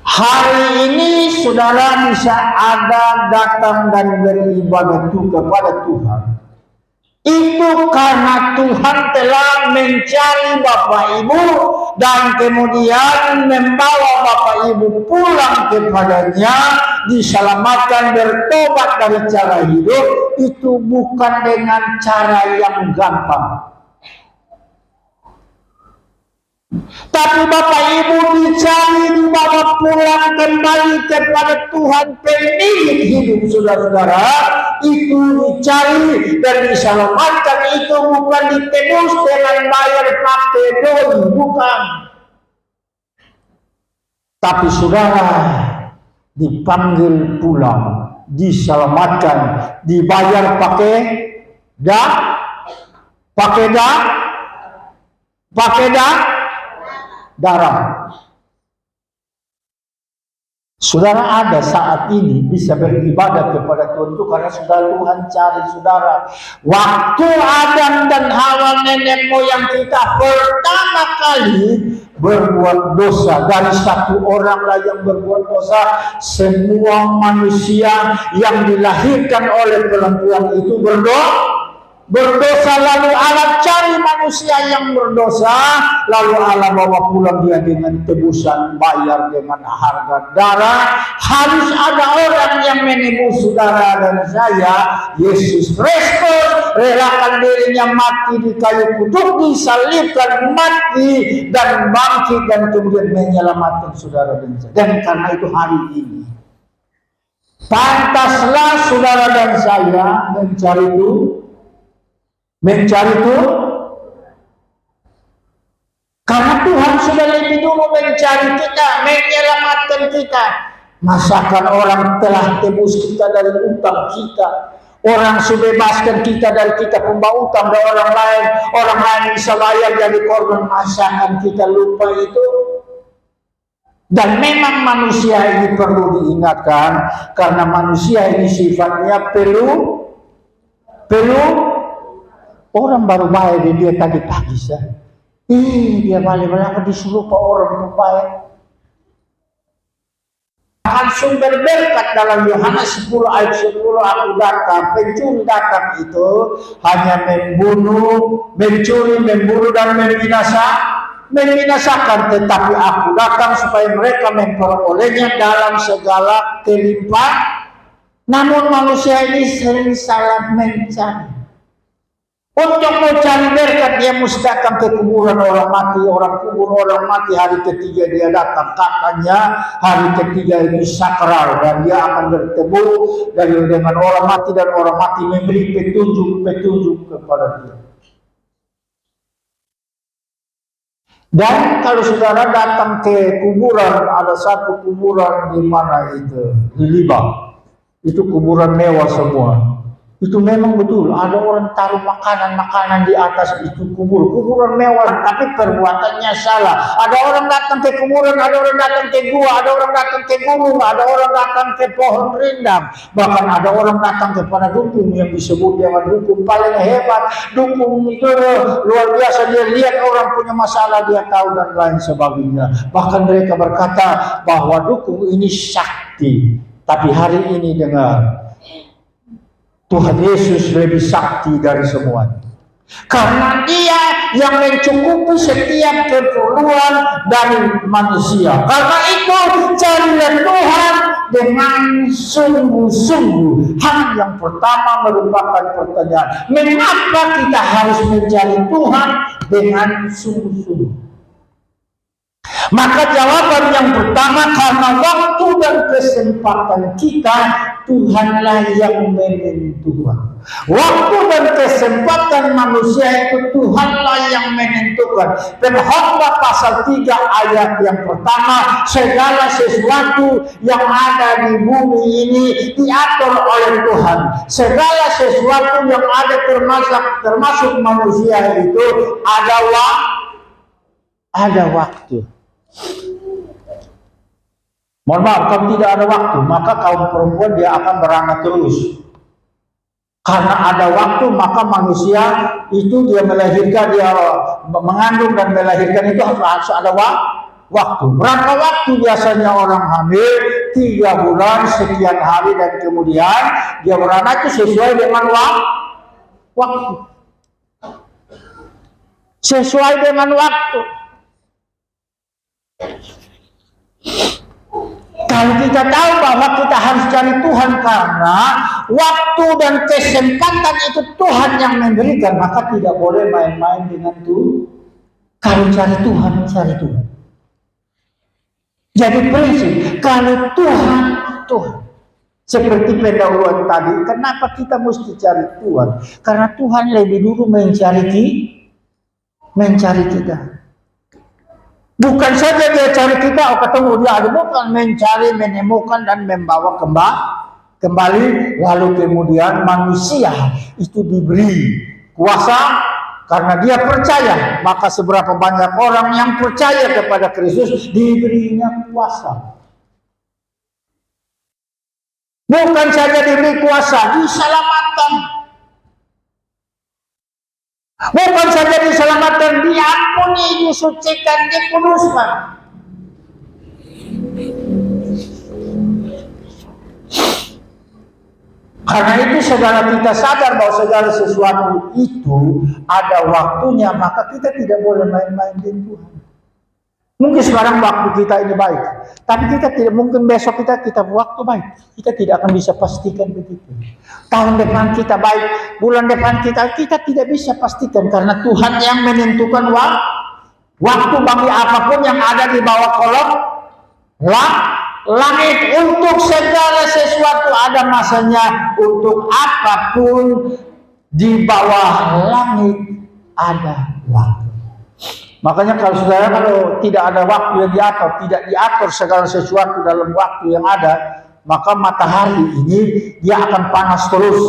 Hari ini saudara bisa ada datang dan beribadah kepada Tuhan. Itu karena Tuhan telah mencari Bapak Ibu dan kemudian membawa Bapak Ibu pulang kepadanya, diselamatkan, bertobat dari cara hidup. Itu bukan dengan cara yang gampang. Tapi Bapak Ibu dicari, dibawa pulang kembali kepada Tuhan pemilik hidup saudara-saudara. Itu dicari dan diselamatkan, itu bukan ditebus dengan bayar pakai doi, bukan. Tapi saudara dipanggil pulang, diselamatkan, dibayar pakai darah. Saudara ada saat ini bisa beribadah kepada Tuhan itu karena sudah Tuhan cari saudara. Waktu Adam dan Hawa nenek moyang kita pertama kali berbuat dosa, dari satu orang lah yang berbuat dosa, semua manusia yang dilahirkan oleh perempuan itu berdosa, lalu Allah cari manusia yang berdosa, lalu Allah bawa pulang dia dengan tebusan, bayar dengan harga darah. Harus ada orang yang menebus saudara dan saya. Yesus Kristus relakan dirinya mati di kayu kuduk, disalibkan, mati dan bangkit, dan kemudian menyelamatkan saudara dan saya. Dan karena itu hari ini pantaslah saudara dan saya mencari itu karena Tuhan sudah lebih dulu mencari kita, menyelamatkan kita. Masakan orang telah tebus kita dari utang kita, orang sudah bebaskan kita dari kita pembawa utang dari orang lain bisa bayar jadi korban. Masakan kita lupa itu? Dan memang manusia ini perlu diingatkan karena manusia ini sifatnya perlu orang baru bayar dia tadi pagi sah. Dia balik disuruh Pak orang baik. Akan sumber berkat dalam Yohanes 10 ayat 10, aku datang, pencuri datang itu hanya mencuri, membunuh dan membinasakan, tetapi aku datang supaya mereka memperolehnya dalam segala kelimpahan. Namun manusia ini sering salah mencari. Untuk mencari berkat dia mesti datang ke kuburan orang mati, orang kubur orang mati. Hari ketiga dia datang, katanya hari ketiga ini sakral dan dia akan bertemu dengan orang mati, dan orang mati memberi petunjuk kepada dia. Dan kalau saudara datang ke kuburan, ada satu kuburan di mana itu di Libang, itu kuburan mewah semua. Itu memang betul, ada orang taruh makanan di atas itu kuburan mewah, tapi perbuatannya salah. Ada orang datang ke kuburan, ada orang datang ke gua, ada orang datang ke gunung, ada orang datang ke pohon rindang, bahkan ada orang datang kepada dukun yang disebut dengan dukun paling hebat. Dukun itu luar biasa, dia lihat orang punya masalah, dia tahu dan lain sebagainya. Bahkan mereka berkata bahwa dukun ini sakti. Tapi hari ini dengar, Tuhan Yesus lebih sakti dari semuanya. Karena dia yang mencukupi setiap keperluan dari manusia. Karena itu carilah Tuhan dengan sungguh-sungguh. Hal yang pertama merupakan pertanyaan, mengapa kita harus mencari Tuhan dengan sungguh-sungguh? Maka jawaban yang pertama, karena waktu dan kesempatan kita Tuhanlah yang menentukan. Waktu dan kesempatan manusia itu Tuhanlah yang menentukan. Pengkhotbah pasal 3 ayat yang pertama, segala sesuatu yang ada di bumi ini diatur oleh Tuhan. Segala sesuatu yang ada termasuk manusia itu ada waktu. Mohon maaf, kalau tidak ada waktu, maka kaum perempuan dia akan beranak terus. Karena ada waktu, maka manusia itu dia melahirkan, dia mengandung dan melahirkan itu harus ada waktu. Berapa waktu biasanya orang hamil? 3 bulan, sekian hari, dan kemudian dia beranak itu sesuai dengan waktu. Sesuai dengan waktu. Kalau kita tahu bahwa kita harus cari Tuhan karena waktu dan kesempatan itu Tuhan yang memberikan, maka tidak boleh main-main dengan Tuhan. Kalau cari Tuhan, cari Tuhan. Jadi prinsip, kalau Tuhan. Seperti pendahuluan tadi, kenapa kita mesti cari Tuhan? Karena Tuhan lebih dulu mencari kita. Bukan saja dia cari kita, ketemu dia, bukan mencari, menemukan dan membawa kembali. Lalu kemudian manusia itu diberi kuasa karena dia percaya. Maka seberapa banyak orang yang percaya kepada Kristus diberinya kuasa. Bukan saja diberi kuasa, diselamatkan. Bukan saja diselamatkan, diampuni, disucikan, dikuduskan. Karena itu segala kita sadar bahwa segala sesuatu itu ada waktunya, maka kita tidak boleh main-main dengan Tuhan. Mungkin sekarang waktu kita ini baik, tapi kita tidak mungkin besok kita waktu baik. Kita tidak akan bisa pastikan begitu. Tahun depan kita baik, bulan depan kita tidak bisa pastikan karena Tuhan yang menentukan waktu bagi apapun yang ada di bawah kolong langit. Untuk segala sesuatu ada masanya, untuk apapun di bawah langit ada waktu. Makanya kalau tidak ada waktu yang diatur, tidak diatur segala sesuatu dalam waktu yang ada, maka matahari ini dia akan panas terus.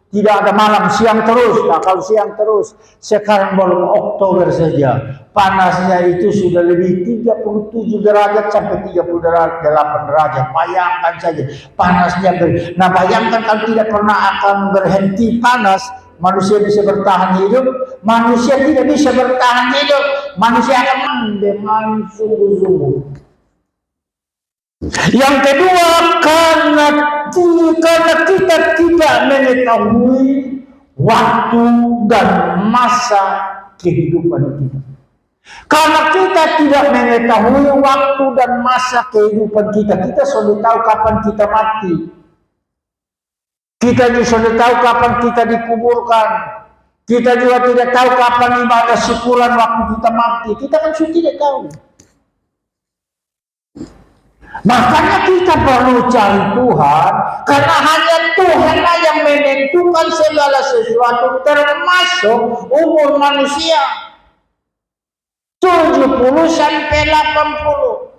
Tidak ada malam, siang terus. Nah, kalau siang terus, sekarang belum Oktober saja, panasnya itu sudah lebih 37 derajat sampai 38 derajat. Bayangkan saja panasnya. Nah, bayangkan kalau tidak pernah akan berhenti panas, manusia bisa bertahan hidup? Manusia tidak bisa bertahan hidup. Manusia akan dengan sungguh-sungguh. Yang kedua, karena kita tidak mengetahui waktu dan masa kehidupan kita. Karena kita tidak mengetahui waktu dan masa kehidupan kita, kita sudah tahu kapan kita mati. Kita juga sudah tahu kapan kita dikuburkan. Kita juga tidak tahu kapan ibadah syukuran waktu kita mati. Kita kan sudah tidak tahu. Makanya kita perlu cari Tuhan, karena hanya Tuhanlah yang menentukan segala sesuatu, termasuk umur manusia 70 sampai 80.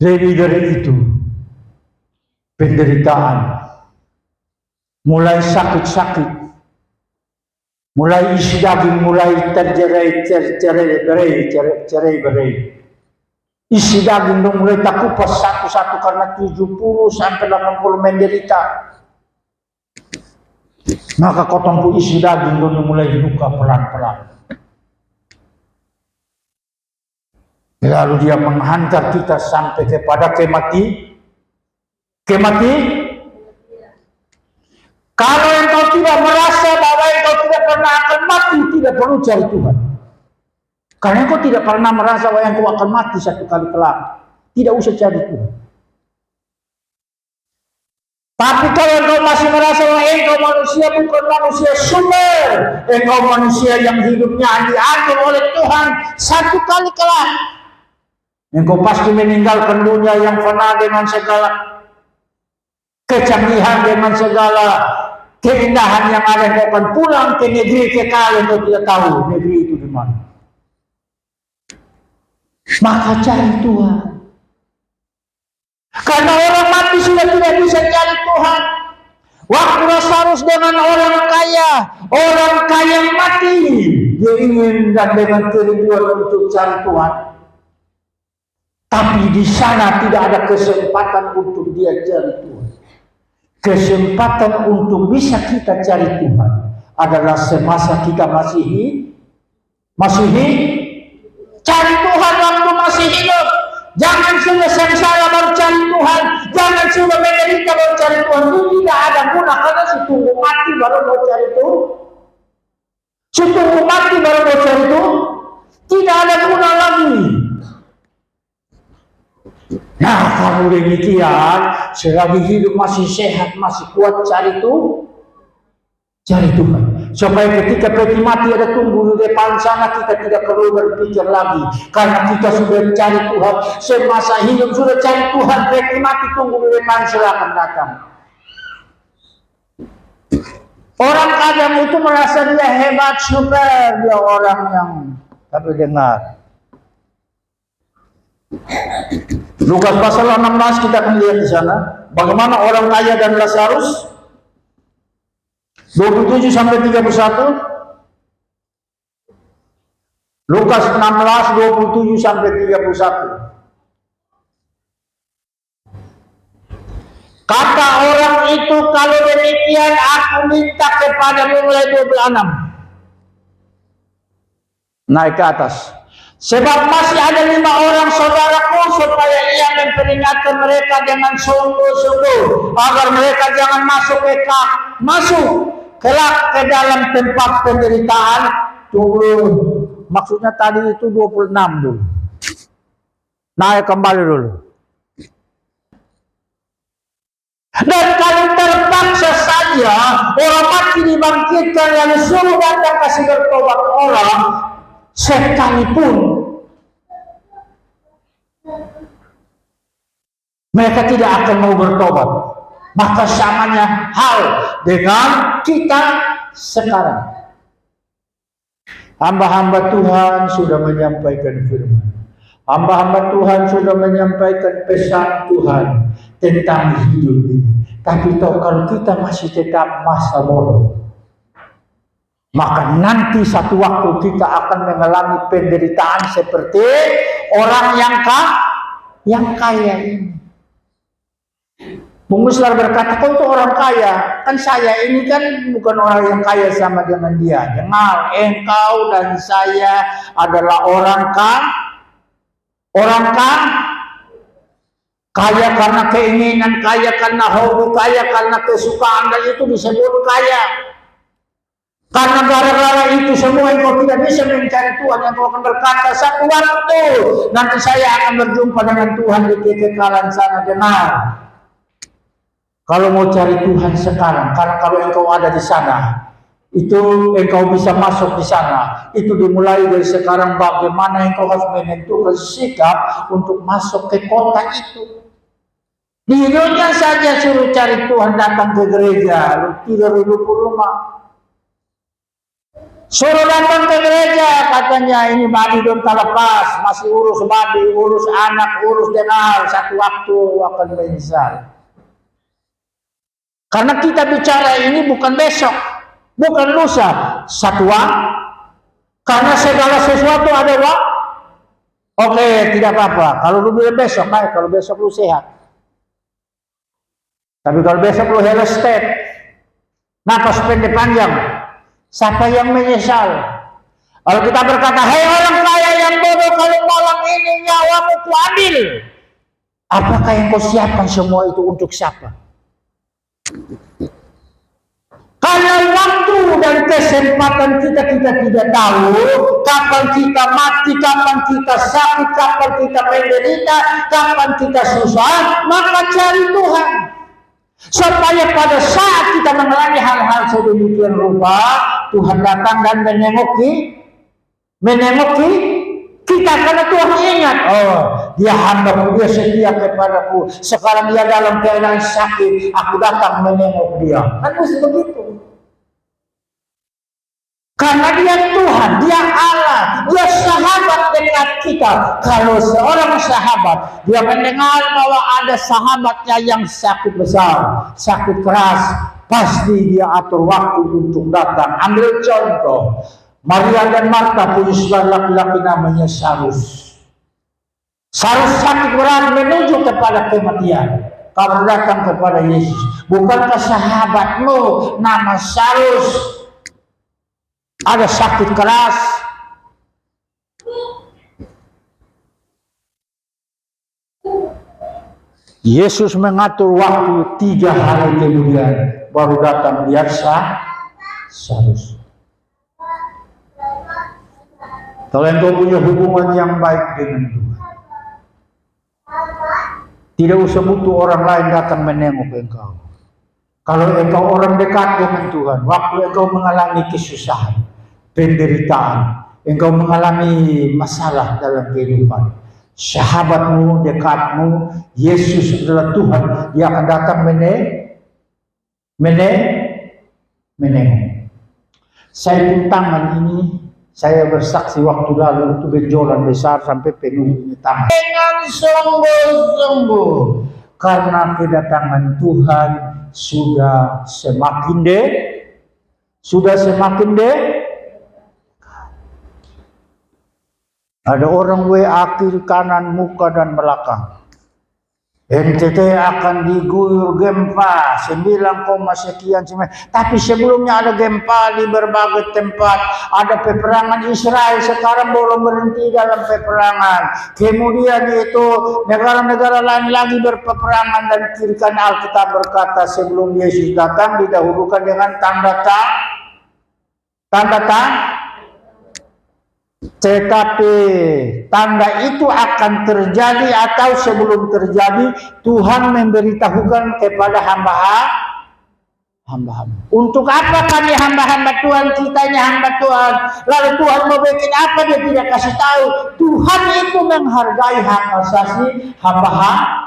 Lebih dari itu, penderitaan, mulai sakit-sakit, mulai isi daging, mulai cerai-berai. Isi daging mulai tak kupas satu-satu karena 70 sampai 80 menderita. Maka kotong isi daging mulai luka pelan-pelan. Lalu dia menghantar kita sampai kepada kematian. Kalau engkau tidak merasa bahwa engkau tidak pernah akan mati, tidak perlu cari Tuhan. Karena engkau tidak pernah merasa bahwa engkau akan mati satu kali kelak, tidak usah cari Tuhan. Tapi kalau engkau masih merasa bahwa engkau manusia bukan manusia sumber, engkau manusia yang hidupnya diatur oleh Tuhan satu kali kelak, engkau pasti meninggalkan dunia yang fana dengan segala kecanggihan, dengan segala keindahan yang ada. Engkau akan pulang ke negeri kekal, engkau tidak tahu negeri itu di mana. Maka cari Tuhan. Karena orang mati sudah tidak bisa cari Tuhan. Waktu Lazarus dengan orang kaya mati, dia ingin dan dengan kerinduan untuk cari Tuhan. Tapi di sana tidak ada kesempatan untuk dia cari Tuhan. Kesempatan untuk bisa kita cari Tuhan adalah semasa kita masih cari Tuhan waktu masih hidup. Jangan sudah sengsara baru cari Tuhan. Jangan sudah menderita baru cari Tuhan. Itu tidak ada guna, karena setunggu mati baru mau cari Tuhan. Setunggu mati baru mau cari Tuhan. Tidak ada guna lagi. Nah, kalau demikian, selagi hidup masih sehat, masih kuat, cari Tuhan. Supaya ketika peti mati ada tunggu di depan sana, kita tidak perlu berpikir lagi. Karena kita sudah cari Tuhan, semasa hidup sudah cari Tuhan, peti mati tunggu di depan, silakan datang. Orang kadang itu merasa dia hebat, super, dia orang yang tapi dengar. Lukas pasal 16 kita akan lihat di sana bagaimana orang kaya dan Lazarus 27 sampai 31. Lukas 16 27 sampai 31. Kata orang itu, kalau demikian aku minta kepadamu, mulai 26. Naik ke atas. Sebab masih ada 5 orang saudaraku, supaya ia memperingatkan mereka dengan sungguh-sungguh, agar mereka jangan masuk kelak ke dalam tempat penderitaan. Tunggu, maksudnya tadi itu 26 dulu. Naik kembali dulu. Dan kalau terpaksa saja orang mati dibangkitkan, yang suruh datang kasih bertobat orang, sekalipun mereka tidak akan mau bertobat, maka samanya hal dengan kita sekarang. Hamba-hamba Tuhan sudah menyampaikan firman. Hamba-hamba Tuhan sudah menyampaikan pesan Tuhan tentang hidup ini. Tapi kalau kita masih tetap masa bodoh, maka nanti satu waktu kita akan mengalami penderitaan seperti orang yang kaya ini. Bung Muslar berkata, kau itu orang kaya, kan saya ini kan bukan orang yang kaya sama dengan dia. Dengar, engkau dan saya adalah orang kaya karena keinginan, kaya karena hobi, kaya karena kesukaan, dan itu disebut kaya. Karena gara-gara itu semua engkau tidak bisa mencari Tuhan, engkau akan berkata, satu waktu nanti saya akan berjumpa dengan Tuhan di kekekalan sana. Dengar, kalau mau cari Tuhan sekarang, karena kalau engkau ada di sana, itu engkau bisa masuk di sana. Itu dimulai dari sekarang, bagaimana engkau harus menentukan sikap untuk masuk ke kota itu. Di dunia saja suruh cari Tuhan, datang ke gereja, lu tidur di rumah. Suruh datang ke gereja, katanya ini babi belum terlepas, masih urus babi, urus anak, urus dengar, satu waktu akan menyesal. Karena kita bicara ini bukan besok, bukan lusa, satu waktu. Karena segala sesuatu ada waktu. Oke, tidak apa-apa. Kalau lu bilang besok, baik. Kalau besok lu sehat. Tapi kalau besok lu real estate, napas pendek panjang, siapa yang menyesal? Kalau kita berkata, hei orang kaya yang bodoh, kalau malam ini nyawamu kuambil, apakah yang kau siapkan semua itu untuk siapa? Karena waktu dan kesempatan kita tidak tahu kapan kita mati, kapan kita sakit, kapan kita menderita, kapan kita susah, maka cari Tuhan. Supaya pada saat kita mengalami hal-hal sedemikian rupa, Tuhan datang dan menemuki kita, karena Tuhan ingat, oh dia hambaku, dia setia kepadaku, sekarang dia dalam keadaan sakit, aku datang menengok dia. Kan mesti begitu. Karena dia Tuhan, dia Allah, dia sahabat dekat kita. Kalau seorang sahabat, dia mendengar bahwa ada sahabatnya yang sakit besar, sakit keras, pasti dia atur waktu untuk datang. Ambil contoh, Maria dan Marta punya saudara laki-laki namanya Salus. Sarus sakit berat menuju kepada kematian. Kamu datang kepada Yesus. Bukankah sahabatmu nama Sarus ada sakit keras? Yesus mengatur waktu 3 hari kemudian baru datang lihat Sarus. Kalau engkau punya hubungan yang baik dengan Tuhan, tidak usah butuh orang lain datang menengok engkau. Kalau engkau orang dekat dengan Tuhan, waktu engkau mengalami kesusahan, penderitaan, engkau mengalami masalah dalam kehidupan, sahabatmu, dekatmu, Yesus adalah Tuhan, dia akan datang menengok. Saya pun tangan ini, saya bersaksi waktu lalu itu benjolan besar sampai penuh ini tangan. Jangan sungguh-sungguh, karena kedatangan Tuhan sudah semakin Ada orang WA kiri kanan muka dan belakang. NTT akan diguyur gempa 9, sekian. Tapi sebelumnya ada gempa di berbagai tempat. Ada peperangan Israel sekarang belum berhenti dalam peperangan. Kemudian itu negara-negara lain lagi berpeperangan, dan kiri kanan Alkitab berkata sebelum Yesus datang didahulukan dengan tanda. Tetapi tanda itu akan terjadi atau sebelum terjadi Tuhan memberitahukan kepada hamba-hamba. Untuk apa kami hamba-hamba Tuhan, kitanya hamba Tuhan, lalu Tuhan mau bikin apa dia tidak kasih tahu. Tuhan itu menghargai hak asasi hamba-hamba.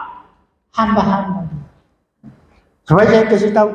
Coba saya kasih tahu.